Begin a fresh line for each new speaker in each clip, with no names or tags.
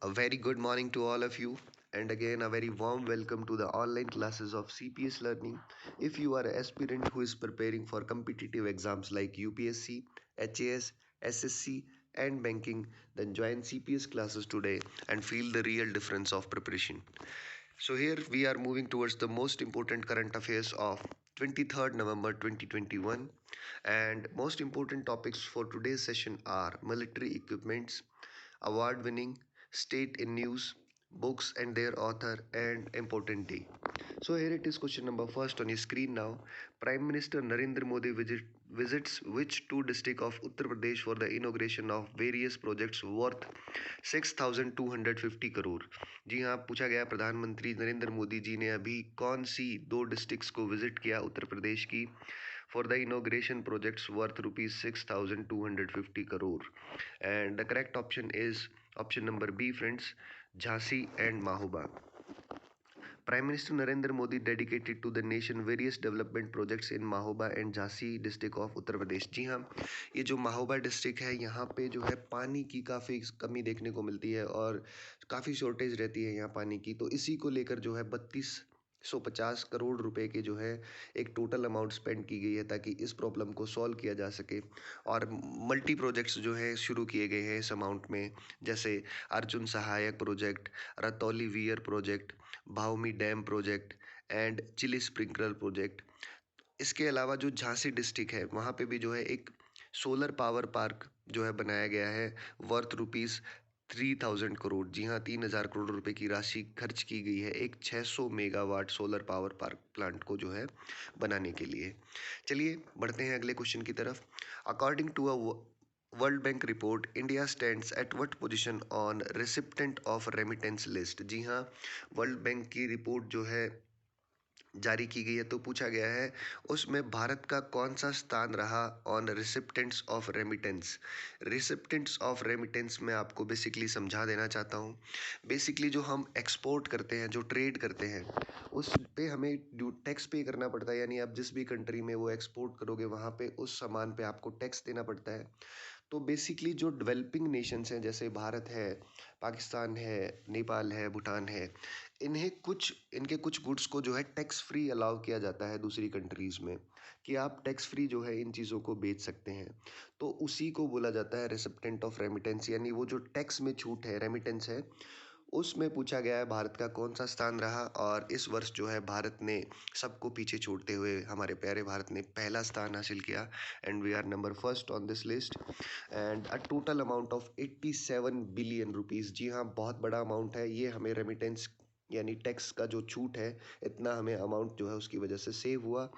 A very good morning to all of you, and again a very warm welcome to the online classes of CPS Learning. If you are an aspirant who is preparing for competitive exams like UPSC, HAS, SSC, and banking, then join CPS classes today and feel the real difference of preparation. So, here we are moving towards the most important current affairs of 23rd November 2021, and most important topics for today's session are military equipments, award winning, state in news, books and their author, and important day. So here it is, question number first on your screen now. Prime Minister Narendra Modi visits which two district of Uttar Pradesh for the inauguration of various projects worth 6,250 crore. जी हाँ, पूछा गया प्रधानमंत्री नरेंद्र मोदी जी ने अभी कौन सी दो districts को visit किया उत्तर प्रदेश की for the inauguration projects worth rupees 6,250 crore, and the correct option is option number B, friends, Jhansi and Mahoba. Prime Minister Narendra Modi dedicated to the nation various development projects in Mahoba and Jhansi district of Uttar Pradesh. जी हाँ, ये जो Mahoba district है यहाँ पे जो है पानी की काफ़ी कमी देखने को मिलती है और काफ़ी शॉर्टेज रहती है यहाँ पानी की, तो इसी को लेकर जो है 3250 करोड़ रुपए के जो है एक टोटल अमाउंट स्पेंड की गई है ताकि इस प्रॉब्लम को सॉल्व किया जा सके। और मल्टी प्रोजेक्ट्स जो है शुरू किए गए हैं इस अमाउंट में, जैसे Arjun Sahayak project, Ratauli weir project, भावमी dam project and Chili sprinkler project. इसके अलावा जो झांसी डिस्ट्रिक्ट है वहाँ पे भी जो है एक सोलर पावर पार्क जो है बनाया गया है वर्थ रुपीज़ 3,000 करोड़। जी हाँ, 3,000 करोड़ रुपए की राशि खर्च की गई है एक 600 megawatt solar power park plant को जो है बनाने के लिए। चलिए बढ़ते हैं अगले क्वेश्चन की तरफ। According to a World Bank report, India stands at what position on recipient of remittance list. जी हाँ, वर्ल्ड बैंक की रिपोर्ट जो है जारी की गई है, तो पूछा गया है उसमें भारत का कौन सा स्थान रहा on recipients of remittance. Recipients of remittance मैं आपको बेसिकली समझा देना चाहता हूँ। बेसिकली जो हम एक्सपोर्ट करते हैं, जो ट्रेड करते हैं, उस पे हमें टैक्स पे करना पड़ता है। यानी आप जिस भी कंट्री में वो एक्सपोर्ट करोगे वहाँ पे उस सामान पे आपको टैक्स देना पड़ता है। तो बेसिकली जो डेवलपिंग नेशंस हैं जैसे भारत है, पाकिस्तान है, नेपाल है, भूटान है, इनके कुछ गुड्स को जो है टैक्स फ्री अलाउ किया जाता है दूसरी कंट्रीज़ में, कि आप टैक्स फ्री जो है इन चीज़ों को बेच सकते हैं। तो उसी को बोला जाता है रेसिप्टेंट ऑफ रेमिटेंस, यानी वो जो टैक्स में छूट है, रेमिटेंस है, उसमें पूछा गया है भारत का कौन सा स्थान रहा। और इस वर्ष जो है भारत ने सबको पीछे छोड़ते हुए हमारे प्यारे भारत ने पहला स्थान हासिल किया, and we are number first on this list, and a total amount of 87 billion rupees. जी हाँ, बहुत बड़ा अमाउंट है ये, हमें रेमिटेंस यानी टैक्स का जो छूट है इतना हमें अमाउंट जो है उसकी वजह से सेव हुआ।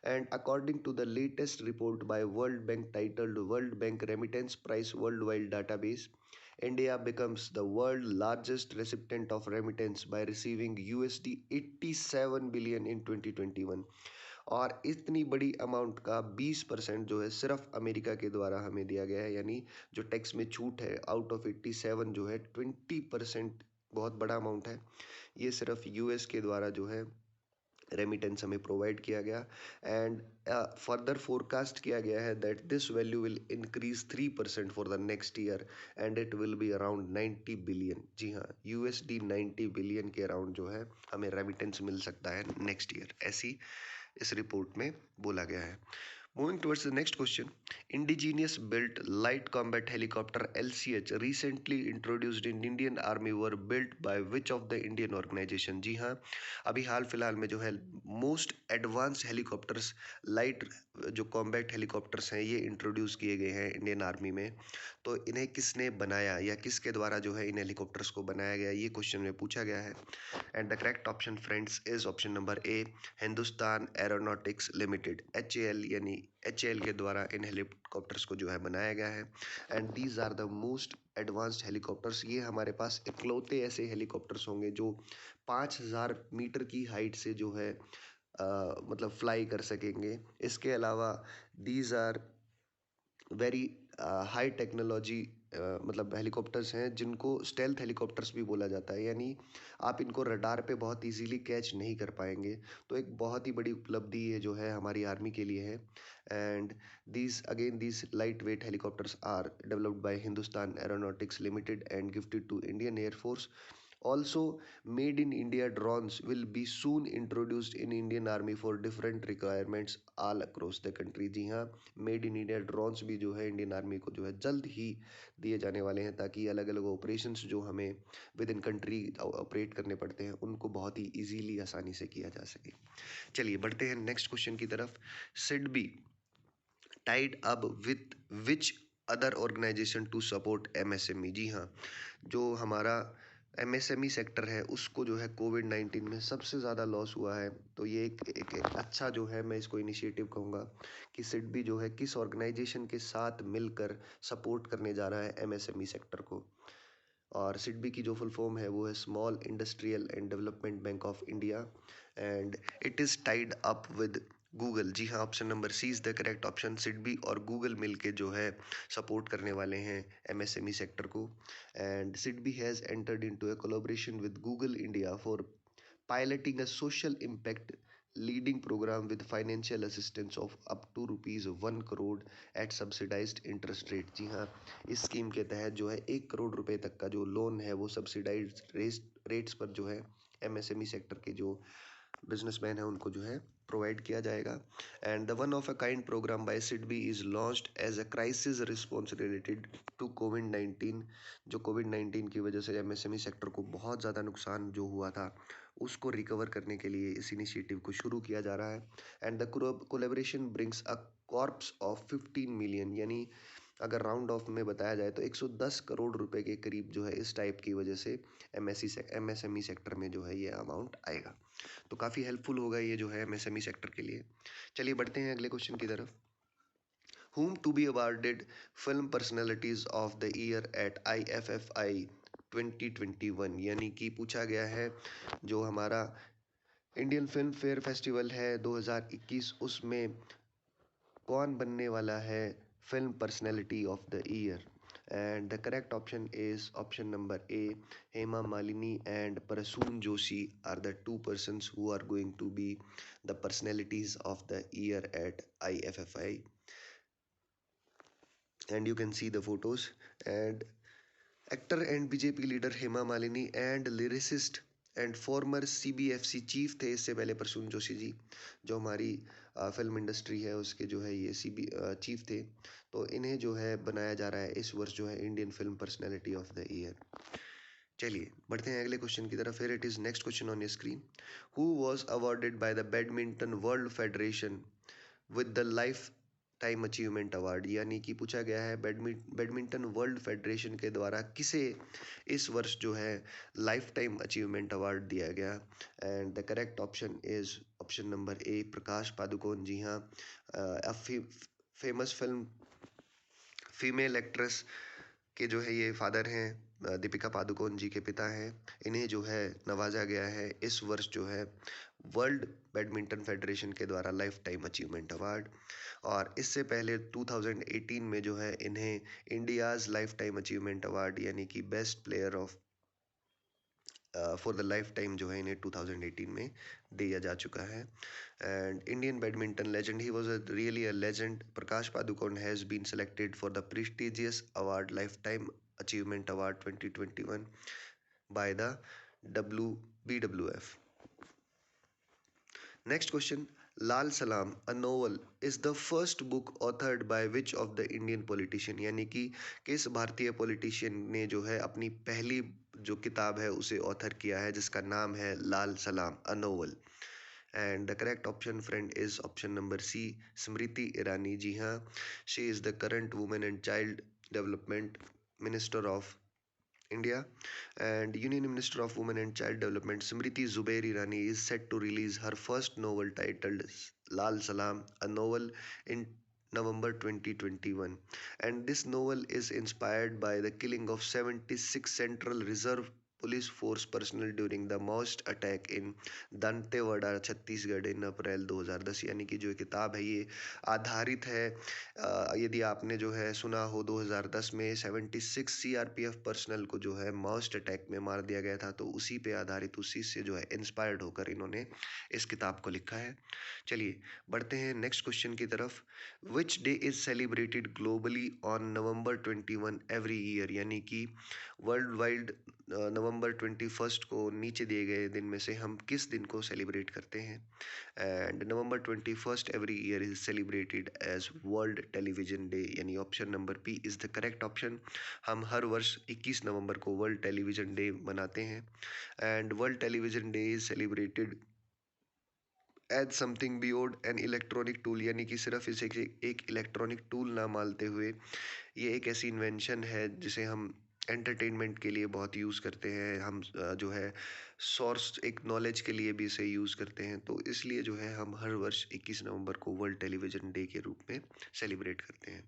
And according to the latest report by World Bank titled World Bank remittance price world wide database, India becomes the world largest recipient of remittance by receiving USD 87 billion in 2021। और इतनी बड़ी amount का 20% जो है सिर्फ America के द्वारा हमें दिया गया है, यानी जो टैक्स में छूट है आउट ऑफ 87 जो है 20%, बहुत बड़ा अमाउंट है ये, सिर्फ यूएस के द्वारा जो है रेमिटेंस हमें प्रोवाइड किया गया। एंड फर्दर फोरकास्ट किया गया है that this value will increase 3% for the next year and it will be around 90 billion. जी हाँ, यूएसडी 90 बिलियन के अराउंड जो है हमें रेमिटेंस मिल सकता है नेक्स्ट ईयर, ऐसी इस रिपोर्ट में बोला गया है। Moving towards the next question, indigenous built light combat helicopter LCH recently introduced in Indian Army were built by which of the Indian organization। जी हाँ, अभी हाल फिलहाल में जो है मोस्ट एडवांस्ड हेलीकॉप्टर्स, लाइट जो कॉम्बैट हेलीकॉप्टर्स हैं, ये इंट्रोड्यूस किए गए हैं इंडियन आर्मी में। तो इन्हें किसने बनाया या किसके द्वारा जो है इन हेलीकॉप्टर्स को बनाया गया, ये क्वेश्चन में पूछा गया है। And the correct option friends is option number A, Hindustan aeronautics limited, HAL, यानी HAL के द्वारा इन हेलीकॉप्टर्स को जो है बनाया गया है। And these are the most advanced helicopters. ये हमारे पास इकलौते ऐसे हेलीकॉप्टर्स होंगे जो 5,000 मीटर की हाइट से जो है मतलब फ्लाई कर सकेंगे। इसके अलावा these are very high technology मतलब हेलीकॉप्टर्स हैं जिनको स्टेल्थ हेलीकॉप्टर्स भी बोला जाता है, यानी आप इनको रडार पे बहुत इजीली कैच नहीं कर पाएंगे। तो एक बहुत ही बड़ी उपलब्धि ये जो है हमारी आर्मी के लिए है। And these lightweight helicopters are developed by Hindustan Aeronautics Limited and gifted to Indian Air Force. Also, made in India drones will be soon introduced in Indian Army for different requirements all across the country। जी हाँ, made in India drones भी जो है Indian army को जो है जल्द ही दिए जाने वाले हैं, ताकि अलग अलग ऑपरेशंस जो हमें विद इन कंट्री ऑपरेट करने पड़ते हैं उनको बहुत ही इजीली आसानी से किया जा सके। चलिए बढ़ते हैं नेक्स्ट क्वेश्चन की तरफ। SIDBI tied up with which other organisation to support MSME. जी हाँ, जो हमारा एमएसएमई सेक्टर है उसको जो है कोविड-19 में सबसे ज़्यादा लॉस हुआ है। तो ये एक अच्छा जो है मैं इसको इनिशिएटिव कहूँगा कि सिडबी जो है किस ऑर्गेनाइजेशन के साथ मिलकर सपोर्ट करने जा रहा है एमएसएमई सेक्टर को। और सिडबी की जो फुल फॉर्म है वो है Small Industrial and Development Bank of India, and it is tied up with Google. जी हाँ, option number C is the correct option. SIDBI और गूगल मिलके जो है सपोर्ट करने वाले हैं एमएसएमई सेक्टर को। And SIDBI has entered into a collaboration with Google India for piloting a social impact leading program with financial assistance of up to rupees 1 crore at subsidized interest rate। जी हाँ, इस scheme के तहत जो है 1 करोड़ रुपए तक का जो लोन है वो सब्सिडाइज्ड रेट्स पर जो है एमएसएमई सेक्टर के जो बिजनेसमैन है उनको जो है प्रोवाइड किया जाएगा। And the one of a kind programme by SIDBI is launched as a crisis response related to कोविड-19। जो कोविड-19 की वजह से एमएसएमई सेक्टर को बहुत ज़्यादा नुकसान जो हुआ था उसको रिकवर करने के लिए इस इनिशिएटिव को शुरू किया जा रहा है। And the collaboration brings a corps of 15 million, यानी अगर राउंड ऑफ में बताया जाए तो 110 करोड़ रुपए के करीब जो है इस टाइप की वजह से एमएसएमई सेक्टर में जो है ये अमाउंट आएगा। तो काफ़ी हेल्पफुल होगा ये जो है एमएसएमई सेक्टर के लिए। चलिए बढ़ते हैं अगले क्वेश्चन की तरफ। whom to be awarded film personalities of the year at IFFI 2021, यानी कि पूछा गया है जो हमारा इंडियन फिल्म फेयर फेस्टिवल है 2021 उसमें कौन बनने वाला है film personality of the year. And the correct option is option number A, Hema Malini and Prasoon Joshi are the two persons who are going to be the personalities of the year at IFFI, and you can see the photos. And actor and BJP leader Hema Malini and lyricist and farmer CBFC chief थे इससे पहले प्रसून जोशी जी, जो हमारी film industry है उसके जो है ये सीबी चीफ थे। तो इन्हें जो है बनाया जा रहा है इस वर्ष जो है Indian film personality of the year. चलिए बढ़ते हैं अगले क्वेश्चन की तरफ। फिर it is next question on your screen. Who was awarded by the badminton world federation with the lifetime achievement award, यानी कि पूछा गया है बैडमिंटन वर्ल्ड फेडरेशन के द्वारा किसे इस वर्ष जो है लाइफ टाइम अचीवमेंट अवार्ड दिया गया। And the correct option is option number A, Prakash Padukone. जी हाँ, फेमस फिल्म फीमेल एक्ट्रेस के जो है ये फादर हैं, दीपिका पादुकोण जी के पिता हैं। इन्हें जो है नवाजा गया है इस वर्ष जो है वर्ल्ड बैडमिंटन फेडरेशन के द्वारा लाइफ टाइम अचीवमेंट अवार्ड। और इससे पहले 2018 में जो है इन्हें India's lifetime achievement award यानी कि best player of for the lifetime जो है इन्हें 2018 में दिया जा चुका है। And Indian badminton legend, he was really a legend, Prakash Padukone has been selected for the prestigious award lifetime achievement award 2021 by the BWF. Next question. Lal Salaam, a novel, is the first book authored by which of the Indian politician, यानी कि किस भारतीय politician ने जो है अपनी पहली जो किताब है उसे ऑथर किया है जिसका नाम है लाल Salaam, a novel। And the correct option friend is option number C, Smriti Irani. जी हाँ, she is the current women and child development minister of India, and Union Minister of Women and Child Development Smriti Zubair Irani is set to release her first novel titled Lal Salam, a novel in November 2021, and this novel is inspired by the killing of 76 Central Reserve police force personnel during the most attack in Dantewada Chhattisgarh in April 2010। यानी कि जो किताब है ये आधारित है, यदि आपने जो है सुना हो, 2010 में 76 सीआरपीएफ पर्सनल को जो है मॉस्ट अटैक में मार दिया गया था, तो उसी पे आधारित, उसी से जो है इंस्पायर्ड होकर इन्होंने इस किताब को लिखा है। चलिए बढ़ते हैं नेक्स्ट क्वेश्चन की तरफ। Which day is celebrated globally on November 21 every year. यानी कि वर्ल्ड वाइड नवंबर 21 को नीचे दिए गए दिन में से हम किस दिन को सेलिब्रेट करते हैं। And November 21 every year is celebrated as world television day. यानी option number B is the correct option. हम हर वर्ष 21 नवंबर को वर्ल्ड टेलीविजन डे मनाते हैं। And World television Day is celebrated as something beyond an electronic tool. यानी कि सिर्फ इसे एक इलेक्ट्रॉनिक टूल ना मानते हुए ये एक ऐसी इन्वेंशन है जिसे हम एंटरटेनमेंट के लिए बहुत यूज़ करते हैं। हम जो है सोर्स एक नॉलेज के लिए भी इसे यूज़ करते हैं, तो इसलिए जो है हम हर वर्ष 21 नवंबर को वर्ल्ड टेलीविज़न डे के रूप में सेलिब्रेट करते हैं।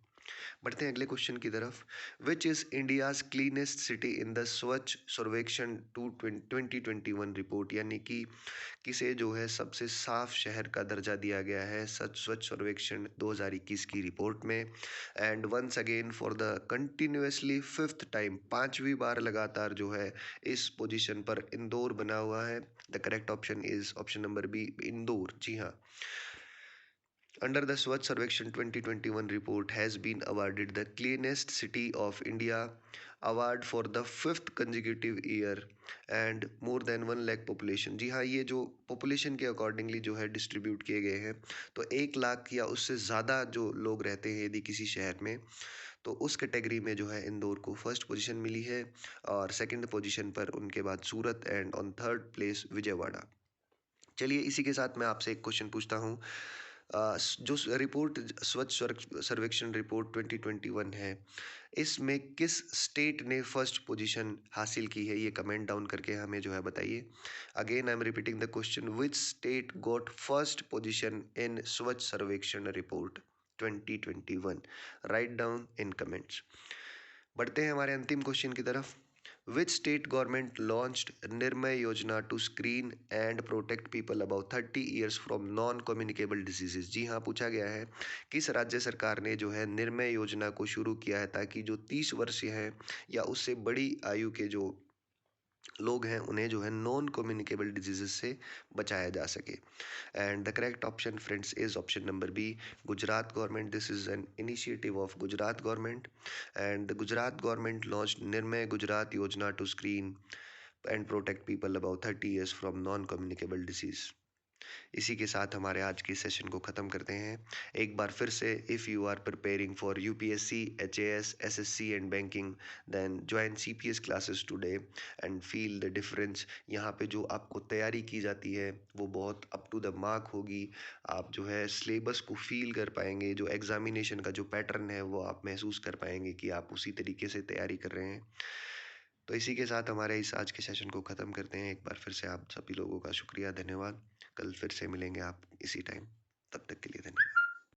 बढ़ते हैं अगले क्वेश्चन की तरफ। Which is India's cleanest city in the स्वच्छ सर्वेक्षण 2021 रिपोर्ट। यानी कि किसे जो है सबसे साफ शहर का दर्जा दिया गया है सच स्वच्छ सर्वेक्षण 2021 की रिपोर्ट में। And once again for the continuously fifth time, पांचवी बार लगातार जो है इस पोजीशन पर इंदौर बना हुआ है। The correct option is option number B, Indore. जी हाँ, under the Swachh Sarvekshan 2021 report has been awarded the cleanest city of India award for the fifth consecutive year and more than 1 lakh population। जी हाँ, ये जो population के accordingly जो है distribute किए गए हैं, तो 1 लाख या उससे ज़्यादा जो लोग रहते हैं यदि किसी शहर में, तो उस कैटेगरी में जो है इंदौर को फर्स्ट पोजीशन मिली है, और सेकंड पोजीशन पर उनके बाद Surat, and on third place Vijayawada. चलिए इसी के साथ मैं आपसे एक क्वेश्चन पूछता हूँ। जो रिपोर्ट स्वच्छ सर्वेक्षण रिपोर्ट 2021 है, इसमें किस स्टेट ने फर्स्ट पोजीशन हासिल की है, ये कमेंट डाउन करके हमें जो है बताइए। Again I am repeating the question, which state got first position in Swachh Survekshan report 2021। Right down in comments. बढ़ते हैं हमारे अंतिम क्वेश्चन की तरफ। Which state government launched Nirmay Yojana to screen and protect people about 30 years from non communicable diseases. जी हाँ, पूछा गया है किस राज्य सरकार ने जो है निर्मय योजना को शुरू किया है ताकि जो 30 वर्षीय हैं या उससे बड़ी आयु के जो लोग हैं उन्हें जो है नॉन कम्युनिकेबल डिजीजेस से बचाया जा सके। And the correct option friends is option number B, Gujarat government. This is an initiative of Gujarat government, and the Gujarat government launched Nirmay Gujarat Yojana to screen and protect people about 30 years from non communicable disease. इसी के साथ हमारे आज के session को ख़त्म करते हैं। एक बार फिर से, if you are preparing for UPSC, HAS, SSC and banking, then join CPS classes today and feel the difference. यहाँ पे जो आपको तैयारी की जाती है वो बहुत अप टू द मार्क होगी। आप जो है सिलेबस को फील कर पाएंगे, जो एग्जामिनेशन का जो पैटर्न है वो आप महसूस कर पाएंगे कि आप उसी तरीके से तैयारी कर रहे हैं। तो इसी के साथ हमारे इस आज के सेशन को ख़त्म करते हैं। एक बार फिर से आप सभी लोगों का शुक्रिया, धन्यवाद। कल फिर से मिलेंगे आप इसी टाइम, तब तक के लिए धन्यवाद।